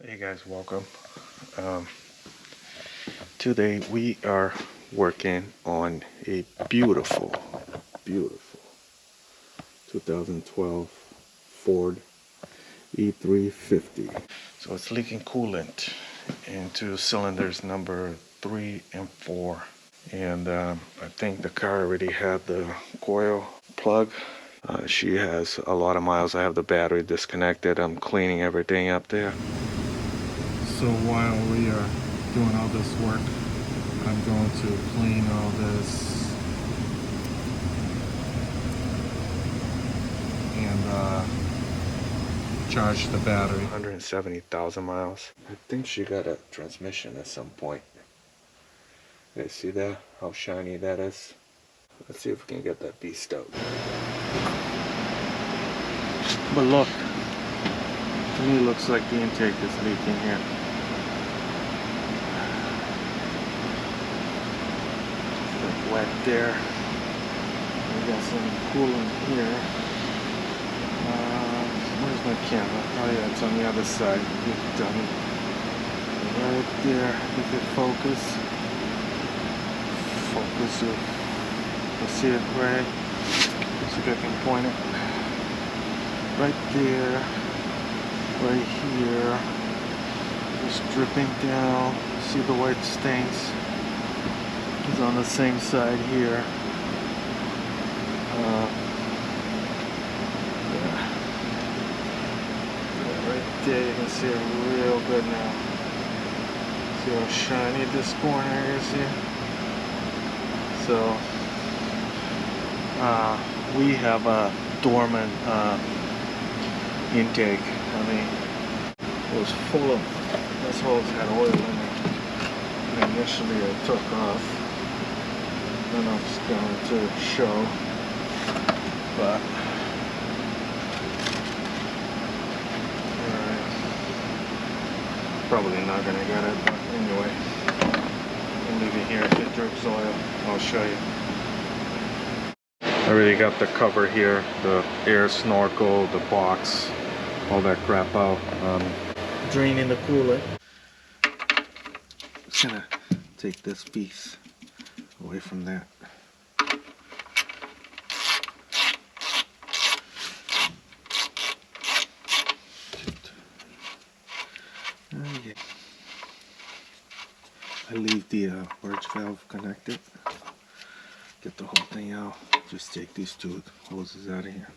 Hey guys, welcome. Today we are working on a beautiful 2012 Ford E350. So it's leaking coolant into cylinders number 3 and 4. And I think the car already had the coil plug. She has a lot of miles. I have the battery disconnected. I'm cleaning everything up there. So while we are doing all this work, I'm going to clean all this and charge the battery. 170,000 miles. I think she got a transmission at some point. You guys see that? How shiny that is? Let's see if we can get that beast out. But look, to me it looks like the intake is leaking here. Wet there. We got some coolant here. Where's my camera? Oh yeah, it's on the other side. You dummy. Right there. You can focus. Focus it. You see it right? See if I can point it. Right there. Right here. Just dripping down. See the white stains? Is on the same side here. Right there, you can see it real good now. See how shiny this corner is here? So, we have a dormant intake. I mean, it was full of, this hose had oil in it. And initially I took off. I don't know if it's going to show, but probably not going to get it, but anyway, I'll leave it here. If it drips oil, I'll show you. I already got the cover here, the air snorkel, the box, all that crap out. Draining the coolant. Just gonna take this piece away from that. I leave the birch valve connected. Get the whole thing out. Just take these two hoses out of here.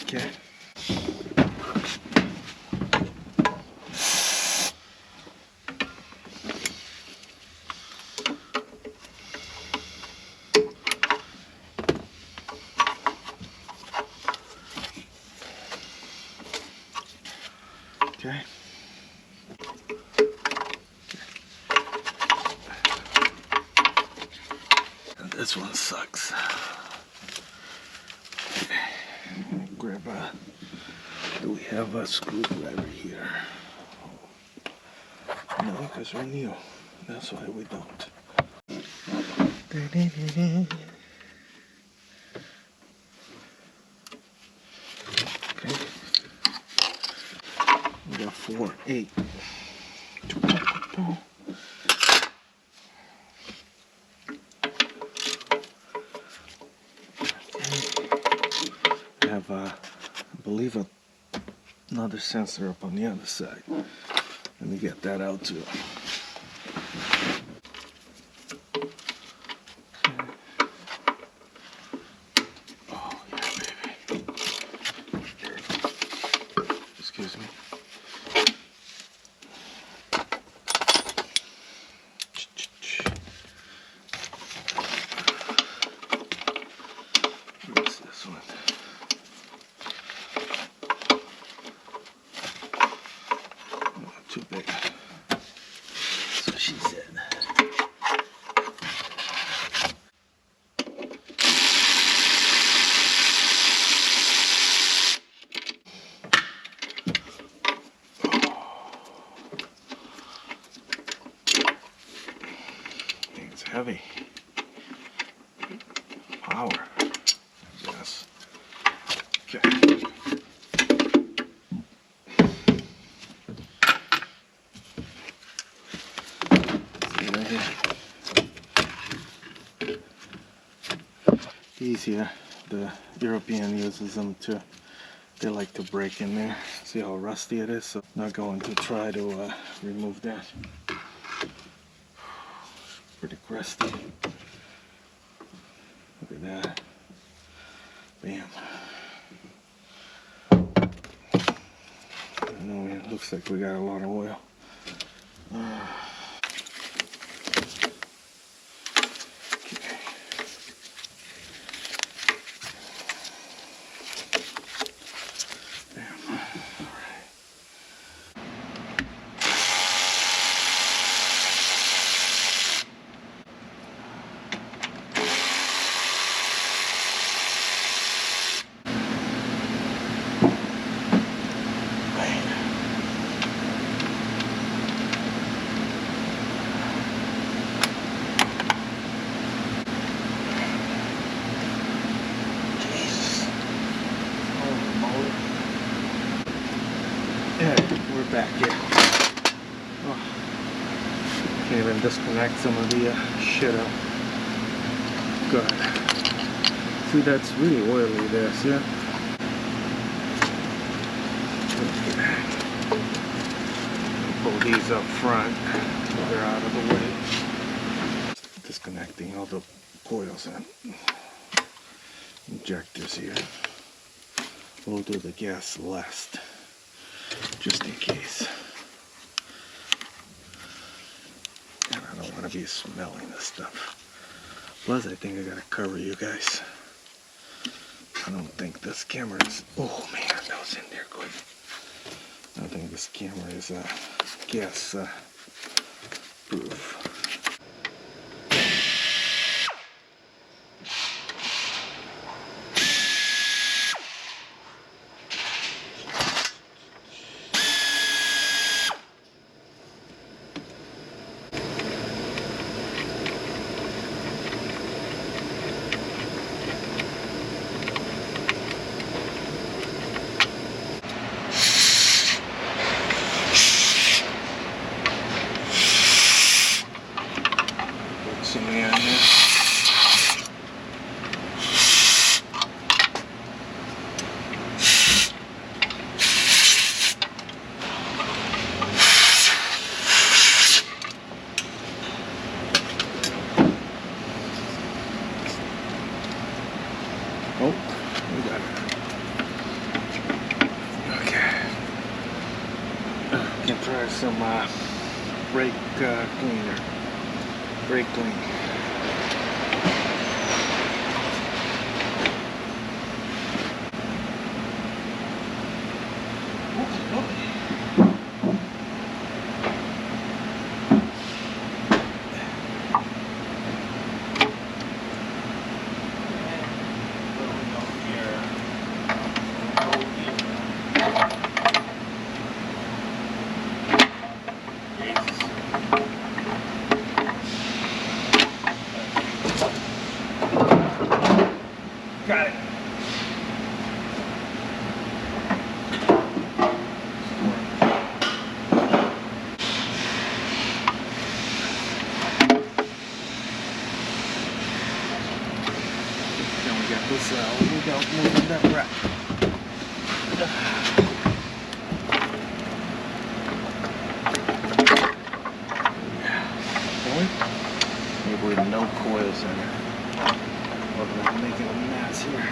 Okay. Okay. And this one sucks. Okay. Grab a. Do we have a screwdriver here? No, because we're new. That's why we don't. Okay. We got 4, 8. I have, I believe, another sensor up on the other side. Let me get that out too. Oh yeah, baby. Excuse me. What's this one? Too big. So she said. heavy. Power. Yes. Okay. See right here. These here, the European uses them to, they like to break in there. See how rusty it is? So I'm not going to try to remove that. Pretty crusty. Look at that. Bam. I know it looks like we got a lot of oil. Back here. Oh, can't even disconnect some of the shit out. Good. See, that's really oily there, see that? Pull these up front so they're out of the way. Disconnecting all the coils and injectors here. We'll do the gas last, just in case. And I don't want to be smelling this stuff. Plus, I think I gotta cover you guys. I don't think this camera is. Oh man, that was in there good. I don't think this camera is gas proof. Some air in there. Oh, we got it. Okay. Can try some brake cleaner. Brake clean. Got it. Then we got this we got moving that rack. Maybe with no coils in it. I'm making a mess here.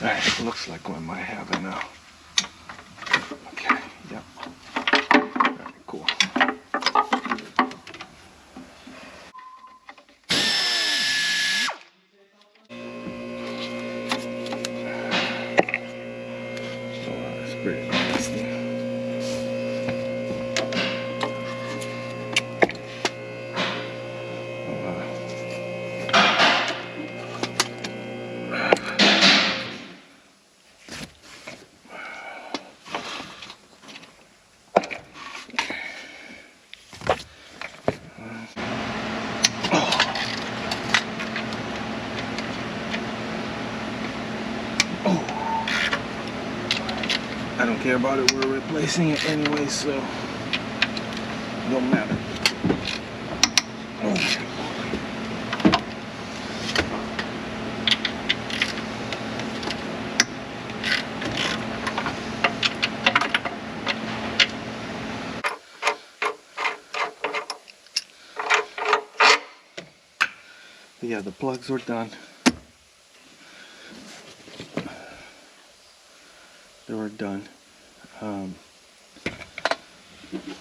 Alright, looks like we might have it now. Okay, yep. Alright, cool. Pretty nasty. don't care about it. We're replacing it anyway, so it don't matter. Okay. Yeah, the plugs were done. They were done.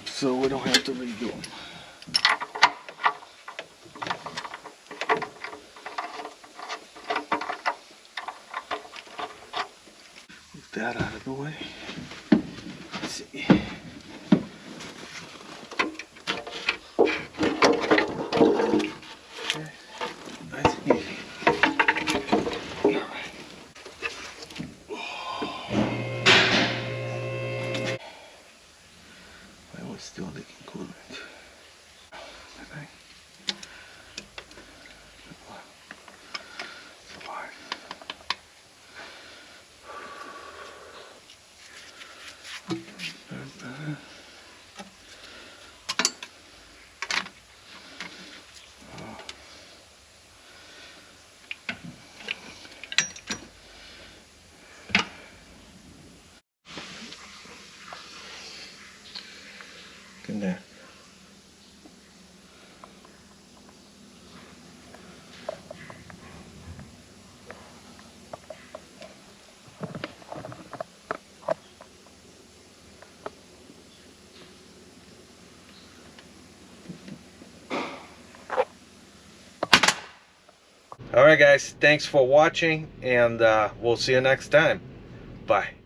So we don't have to redo them. Move that out of the way. Let's see. Okay. Nice and easy. Alright. I was still leaking coolant. Okay. So hard. Look at that. Alright guys, thanks for watching, and we'll see you next time. Bye.